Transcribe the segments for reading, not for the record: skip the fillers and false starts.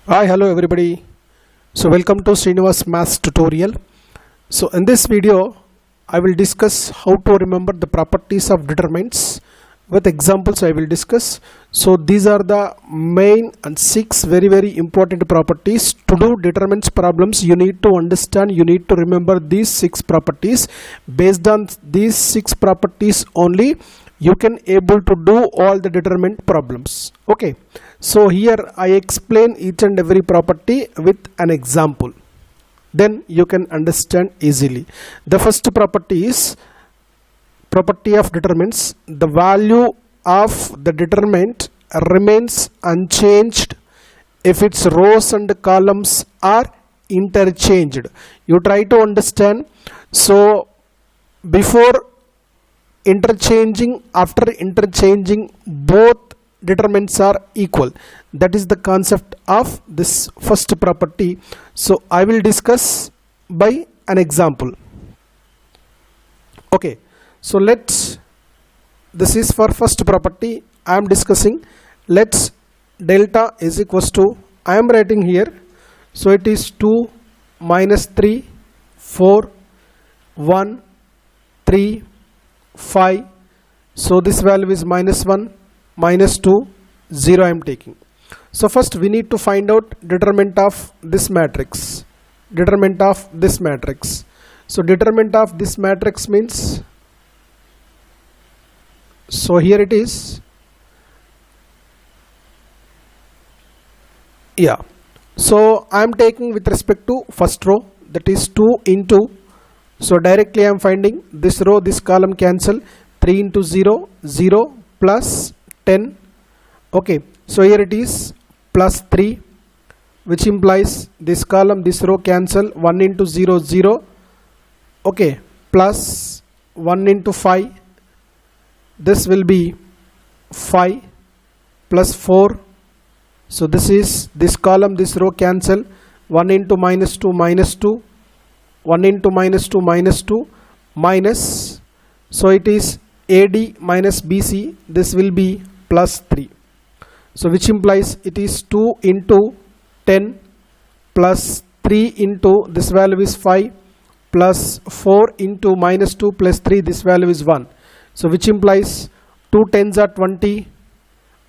Hi, hello everybody. So welcome to Srinivas Maths tutorial. So in this video, I will discuss how to remember the properties of determinants. With examples I will discuss. So these are the main and 6 very important properties. To do determinants problems, you need to understand, you need to remember these 6 properties. Based on these 6 properties only, you can able to do all the determinant problems. Okay, so here I explain each and every property with an example, then you can understand easily. The first property is property of determinants. The value of the determinant remains unchanged if its rows and columns are interchanged. You try to understand. So before interchanging, after interchanging, both determinants are equal. That is the concept of this first property. So I will discuss by an example. Okay, so this is for first property I am discussing. Let's delta is equals to, I am writing here, so it is 2 minus 3 4 1 3 5. So this value is minus 1 minus 2 0 I am taking. So first we need to find out determinant of this matrix. Determinant of this matrix. So determinant of this matrix means, so here it is. Yeah, so I am taking with respect to first row, that is 2 into, so directly I am finding this row, this column cancel, 3 into 0 0 plus 10. Okay, so here it is plus 3, which implies this column, this row cancel, 1 into 0 0. Okay, plus 1 into 5, this will be 5 plus 4. So this is this column, this row cancel, 1 into minus 2 minus 2, 1 into minus 2 minus 2 minus, so it is AD minus BC, this will be plus 3. So which implies it is 2 into 10 plus 3 into, this value is 5, plus 4 into minus 2 plus 3, this value is 1. So which implies 2 10s are 20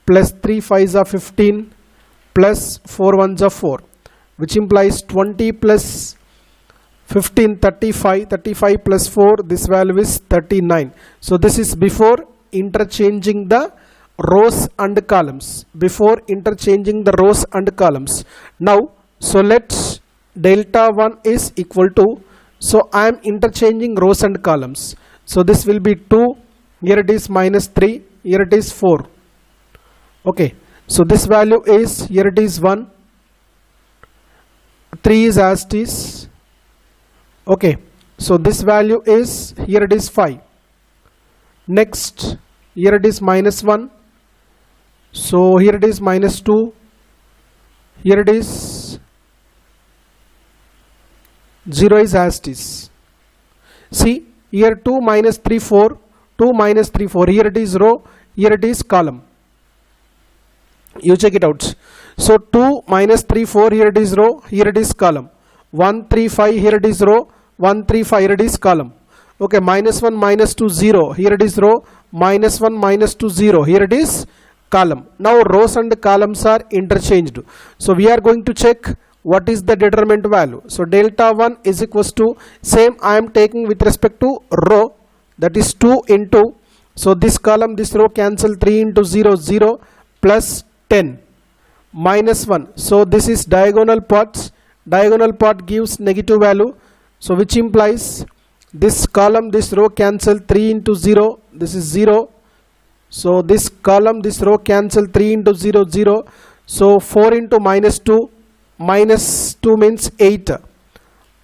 plus 3 5s are 15 plus 4 1s are 4, which implies 20 plus 15 35, 35 plus 4, this value is 39. So this is before interchanging the rows and columns, before interchanging the rows and columns. Now so let's delta 1 is equal to, so I am interchanging rows and columns, so this will be 2, here it is minus 3, here it is 4. Okay, so this value is, here it is 1, 3 is as it is. Okay, so this value is, here it is 5. Next, here it is minus 1, so here it is minus 2, here it is 0 is as it is. See, here 2 minus 3 4, 2 minus 3 4, here it is row, here it is column. You check it out. So 2 minus 3 4, here it is row, here it is column. 1 3 5, here it is row, 1 3 5, here it is column. Okay, minus 1 minus 2 0, here it is row, minus 1 minus 2 0, here it is column. Now rows and columns are interchanged, so we are going to check what is the determinant value. So delta 1 is equals to, same I am taking with respect to row, that is 2 into, so this column, this row cancel, 3 into 0 0 plus 10 minus 1, so this is diagonal parts, diagonal part gives negative value, so which implies this column, this row cancel, 3 into 0, this is 0, so this column, this row cancel, 3 into 0 0, so 4 into minus 2, minus 2 means 8,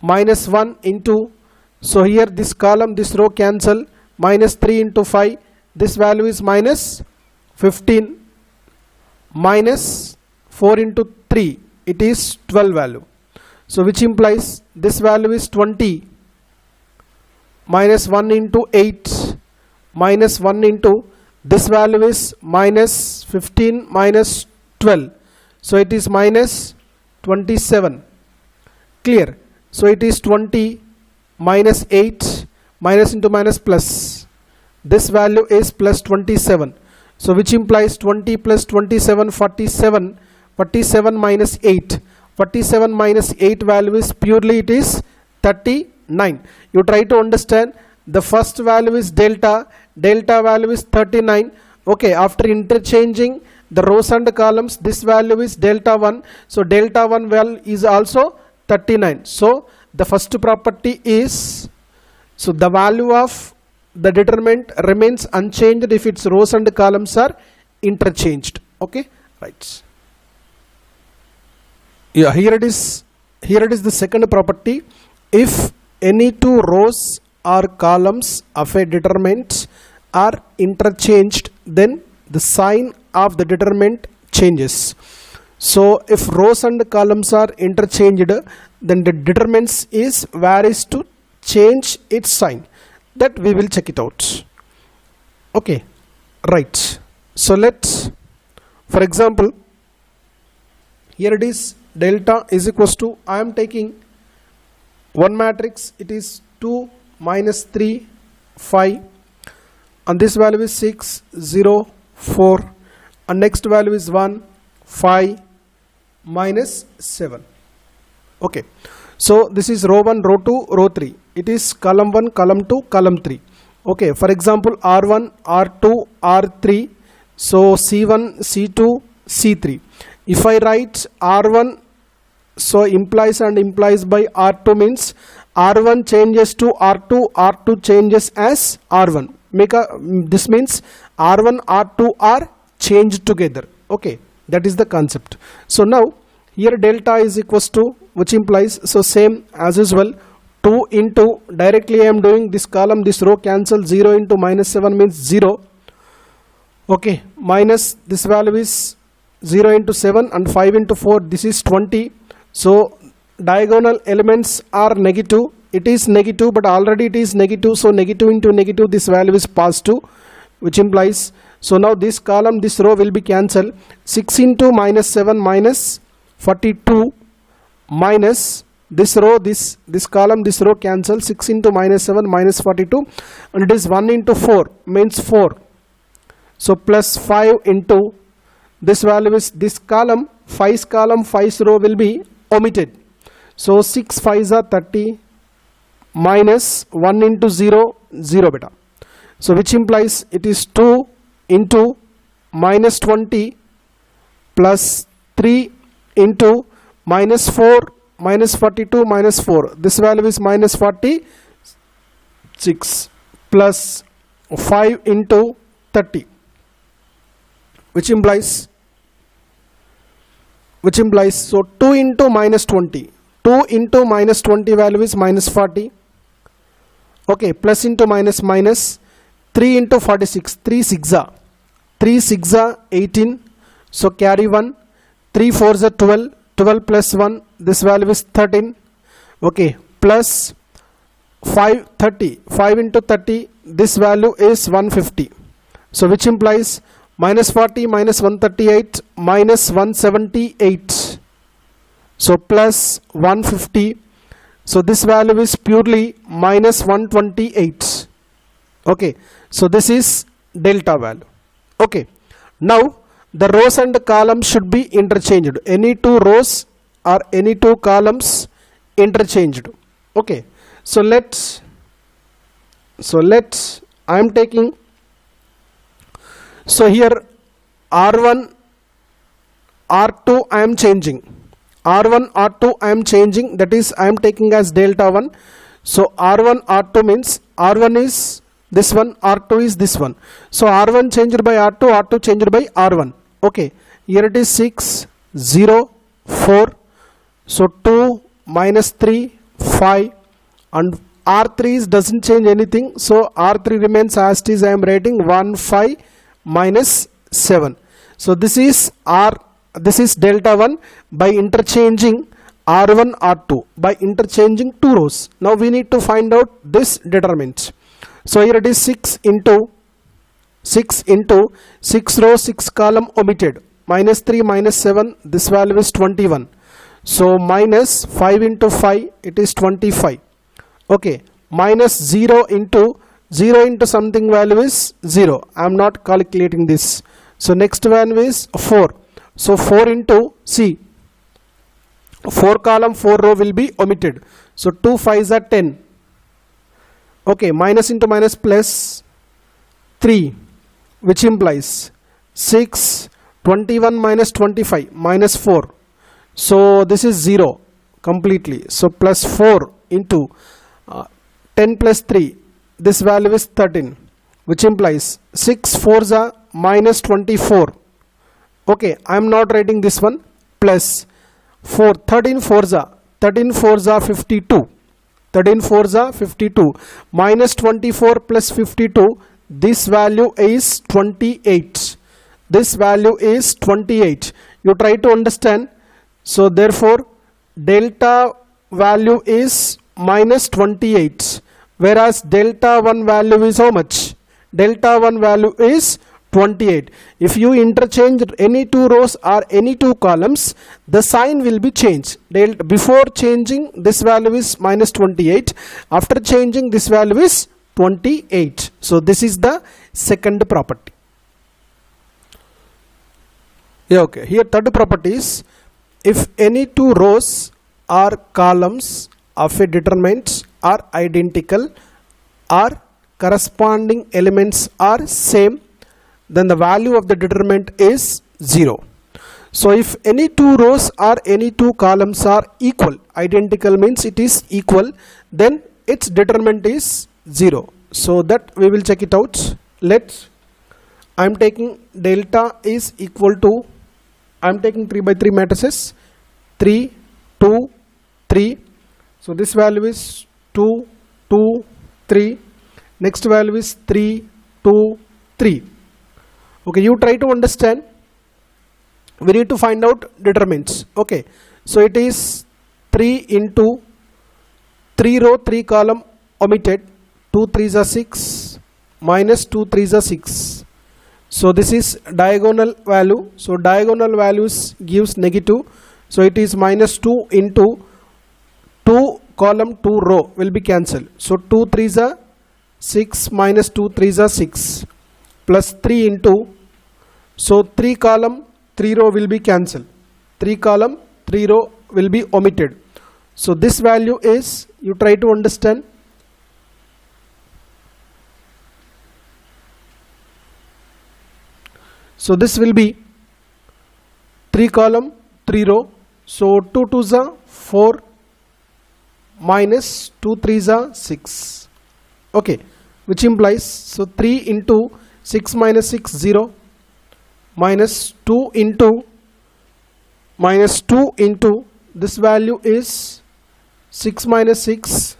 minus 1 into, so here this column, this row cancel, minus 3 into 5, this value is minus 15, minus 4 into 3, it is 12 value, so which implies this value is 20, minus 1 into 8, minus 1 into, this value is minus 15 minus 12, so it is minus 27. Clear? So it is 20 minus 8, minus into minus plus. This value is plus 27. So which implies 20 plus 27, 47. 47 minus 8. 47 minus 8 value is purely it is 39. You try to understand. The first value is delta. Delta value is 39. Okay, after interchanging the rows and columns, this value is delta 1. So delta 1 value is also 39. So the first property is, so the value of the determinant remains unchanged if its rows and columns are interchanged. Okay, right. Yeah, here it is. Here it is the second property. If any two rows or columns of a determinant are interchanged, then the sign of the determinant changes. So if rows and columns are interchanged, then the determinant is varies to change its sign. That we will check it out. Okay, right. So let's, for example, here it is delta is equals to, I am taking one matrix, it is 2 minus 3 5, and this value is 6 0 4, and next value is 1 5 minus 7. Okay, so this is row 1, row 2, row 3. It is column 1, column 2, column 3. Okay, for example, R1, R2, R3. So C1, C2, C3. If I write R1, so implies and implies by R2 means R1 changes to R2, R2 changes as R1. This means R1, R2 are changed together. Okay, that is the concept. So now here delta is equals to, which implies, so same as usual, 2 into, directly I am doing this column, this row cancel, 0 into minus 7 means 0. Okay, minus this value is 0 into 7 and 5 into 4, this is 20. So diagonal elements are negative. It is negative, but already it is negative. So negative into negative, this value is positive, which implies, so now this column, this row will be cancelled. 6 into minus 7 minus 42 minus this row, this column, this row cancel. 6 into minus 7 minus 42, and it is 1 into 4 means 4. So plus 5 into this value is, this column, 5's column, 5's row will be omitted. So 6 5's are 30 minus 1 into 0 0 beta. So which implies it is 2 into minus 20 plus 3 into minus 4 minus 42 minus 4. This value is minus 46 plus 5 into 30, which implies, so 2 into minus 20. 2 into minus 20 value is minus 40. Okay, plus into minus minus. 3 into 46. 3 6 are. 3 6 are 18. So carry 1. 3 4 are 12. 12 plus 1. This value is 13. Okay, plus 5 30. 5 into 30. This value is 150. So which implies minus 40 minus 138 minus 178. So plus 150. So this value is purely minus 128. Okay, so this is delta value. Okay, now the rows and the columns should be interchanged. Any two rows or any two columns interchanged. Okay, so let's I am taking, so here R1 R2 I am changing. R1 R2 I am changing, that is I am taking as delta 1. So R1 R2 means R1 is this one, R2 is this one. So R1 changed by R2, R2 changed by R1. Okay, here it is 6 0 4. So 2 minus 3 5, and R3 doesn't change anything. So R3 remains as it is. I am writing 1 5 minus 7. So this is delta 1 by interchanging R1 R2, by interchanging two rows. Now we need to find out this determinant. So here it is 6 into 6 row 6 column omitted, minus 3 minus 7, this value is 21. So minus 5 into 5, it is 25. Okay, minus 0 into something value is 0. I am not calculating this. So next value is 4. So 4 into, see, 4 column 4 row will be omitted. So 2 5s are 10. Okay, minus into minus plus 3, which implies 6, 21 minus 25 minus 4. So this is 0 completely. So plus 4 into 10 plus 3, this value is 13, which implies 6 4s are minus 24. Okay, I am not writing this one. Plus 4, 13 4s are 52. 13 4s are 52. Minus 24 plus 52, this value is 28. This value is 28. You try to understand. So therefore delta value is minus 28, whereas delta 1 value is how much? Delta 1 value is 28. If you interchange any two rows or any two columns, the sign will be changed. Before changing, this value is minus 28. After changing, this value is 28. So this is the second property. Yeah, okay. Here third property is, if any two rows or columns of a determinant are identical or corresponding elements are same, then the value of the determinant is 0. So if any two rows or any two columns are equal, identical means it is equal, then its determinant is 0. So that we will check it out. I am taking delta is equal to, I am taking 3 by 3 matrices, 3, 2, 3. So this value is 2, 2, 3. Next value is 3, 2, 3. Okay, you try to understand. We need to find out determinants. Okay, so it is 3 into 3 row 3 column omitted. 2 3s are 6 minus 2 3s are 6. So this is diagonal value. So diagonal values gives negative. So it is minus 2 into 2 column 2 row will be cancelled. So 2 3s are 6 minus 2 3s are 6 plus 3 into, so 3 column 3 row will be cancelled. 3 column 3 row will be omitted. So this value is, you try to understand. So this will be 3 column 3 row. So 2 2s are 4 minus 2 3s are 6. Okay, which implies, so 3 into 6 minus 6 0 minus 2 into this value is 6 minus 6.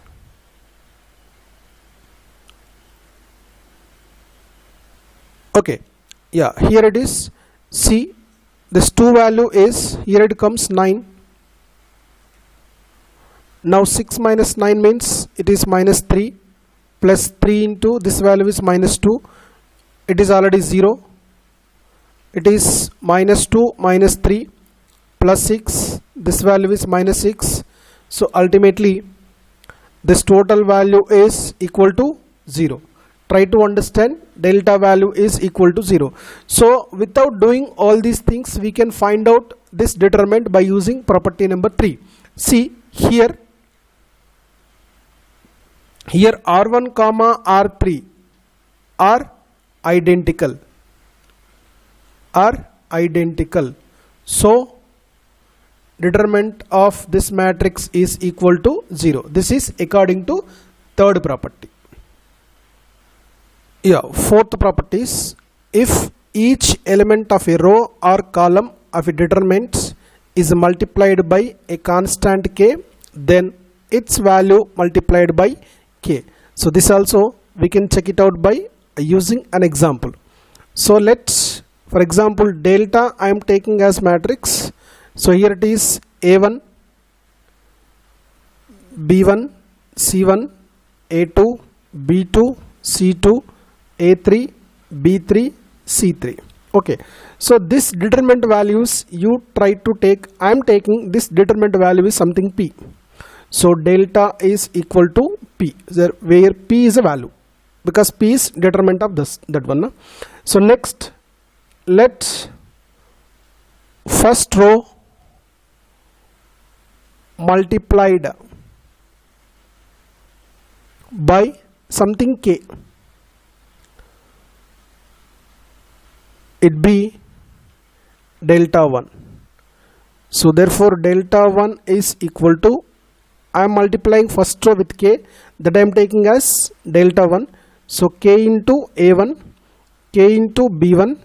Okay, yeah, here it is. See, this 2 value is, here it comes 9. Now 6 minus 9 means it is minus 3 plus 3 into this value is minus 2. It is already 0. It is minus 2 minus 3 plus 6. This value is minus 6. So ultimately this total value is equal to 0. Try to understand, delta value is equal to 0. So without doing all these things, we can find out this determinant by using property number 3. See here R1 comma R3 are identical. So determinant of this matrix is equal to 0. This is according to third property. Yeah, fourth property is, if each element of a row or column of a determinant is multiplied by a constant k, then its value multiplied by k. So this also we can check it out by using an example. So let's, for example, delta I am taking as matrix. So here it is A1, B1, C1, A2, B2, C2, A3, B3, C3. Okay, so this determinant values you try to take. I am taking this determinant value is something p. So delta is equal to p, where p is a value, because p is determinant of this, that one. So next, let first row multiplied by something k, it be delta 1. So therefore delta 1 is equal to, I am multiplying first row with k, that I am taking as delta 1. So k into a1, k into b1,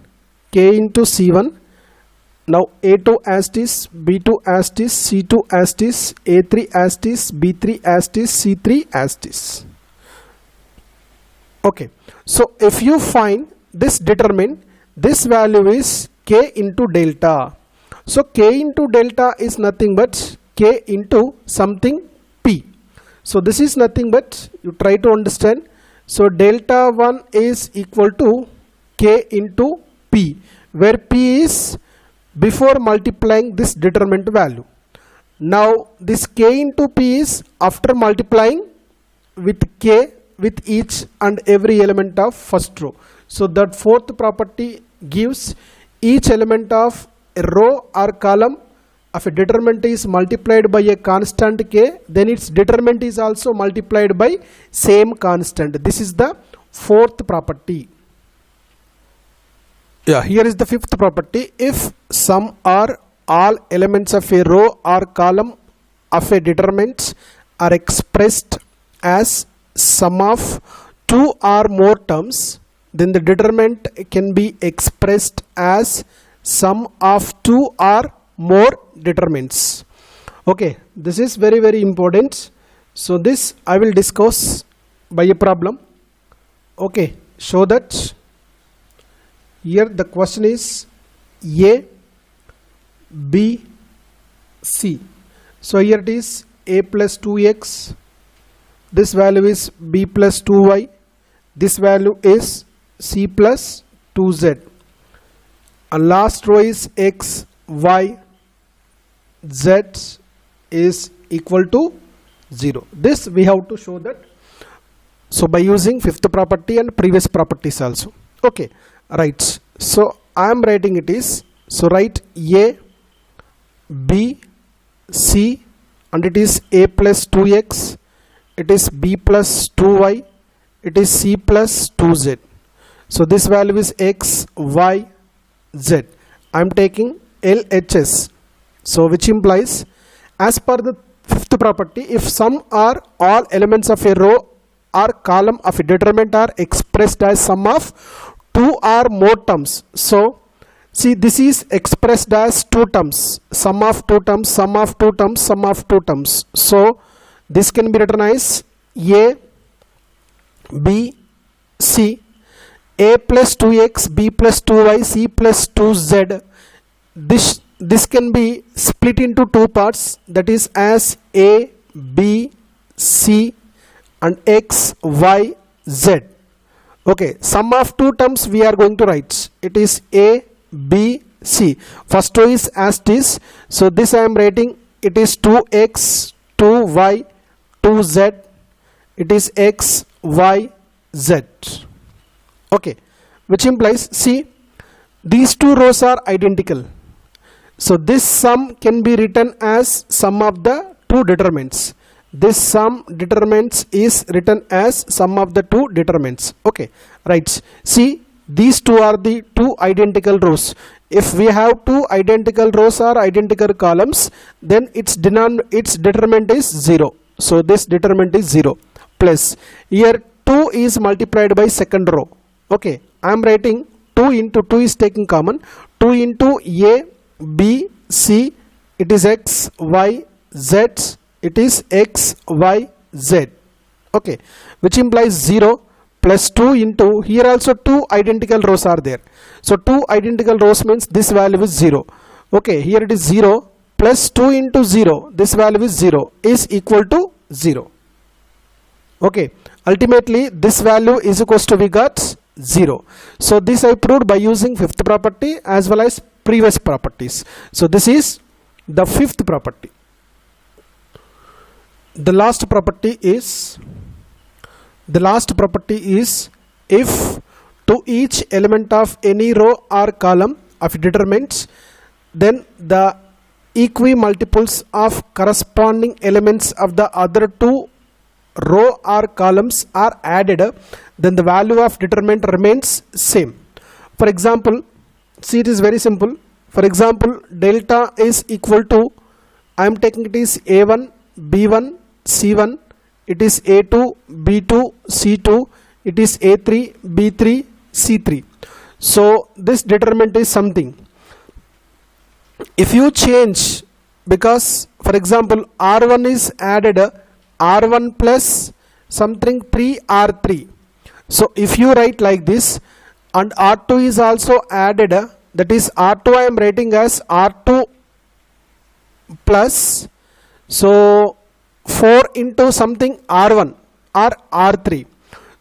k into c1. Now a2 as is, b2 as is, c2 as is, a3 as is, b3 as is, c3 as is. Okay, so if you find this determine, this value is k into delta. So k into delta is nothing but k into something p. So this is nothing but, you try to understand. So delta 1 is equal to k into p, where p is before multiplying this determinant value. Now this k into p is after multiplying with k with each and every element of first row. So that fourth property gives each element of a row or column of a determinant is multiplied by a constant k, then its determinant is also multiplied by same constant. This is the fourth property. Yeah, here is the fifth property. If some or all elements of a row or column of a determinant are expressed as sum of two or more terms, then the determinant can be expressed as sum of two or more determinants. Okay, this is very important. So this I will discuss by a problem. Okay, show that here the question is a, b, c. So here it is a plus 2x, this value is b plus 2y, this value is c plus 2z, and last row is x, y, z is equal to 0. This we have to show that, so by using fifth property and previous properties also. Okay, right, so I am writing it is, so write a, b, c, and it is a plus 2x, it is b plus 2y, it is c plus 2z. So this value is x, y, z. I am taking LHS. So which implies, as per the fifth property, if some or all elements of a row or column of a determinant are expressed as sum of two or more terms. So see, this is expressed as two terms, sum of two terms, sum of two terms, sum of two terms. So this can be written as a, b, c, a plus 2x, b plus 2y, c plus 2z. This can be split into two parts, that is as a, b, c and x, y, z. Okay, sum of two terms we are going to write, it is a, b, c. First row is as it is, so this I am writing, it is 2x, 2y, 2z, it is x, y, z. Okay, which implies, see, these two rows are identical. So this sum can be written as sum of the two determinants. This sum determinants is written as sum of the two determinants. Okay, right. See, these two are the two identical rows. If we have two identical rows or identical columns, then its determinant is 0. So this determinant is 0. Plus here 2 is multiplied by second row. Okay, I am writing 2 into 2 is taking common. 2 into a, b, c, it is x, y, z, it is x, y, z. Okay, which implies 0 plus 2 into, here also two identical rows are there. So two identical rows means this value is 0. Okay, here it is 0 plus 2 into 0, this value is 0, is equal to 0. Okay, ultimately this value is equals to, we got 0. So this I proved by using fifth property as well as previous properties. So this is the fifth property. The last property is if to each element of any row or column of determinants, then the equi-multiples of corresponding elements of the other two row or columns are added, then the value of determinant remains same. For example, see, it is very simple. For example, delta is equal to, I am taking it is A1, B1, C1, it is A2, B2, C2, it is A3, B3, C3. So this determinant is something. If you change, because for example R1 is added, R1 plus something 3 R3. So if you write like this, and R2 is also added, that is R2 I am writing as R2 plus, so 4 into something R1 or R3.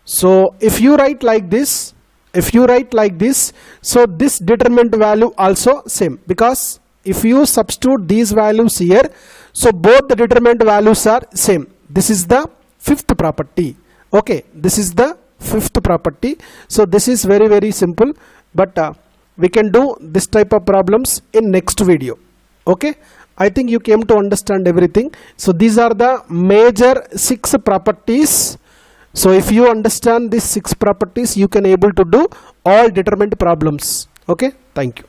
So if you write like this, so this determinant value also same, because if you substitute these values here, so both the determinant values are same. This is the fifth property. Okay, this is the fifth property. So this is very, very simple, but we can do this type of problems in next video. Okay, I think you came to understand everything. So these are the major 6 properties. So if you understand these 6 properties, you can able to do all determinant problems. Okay, thank you.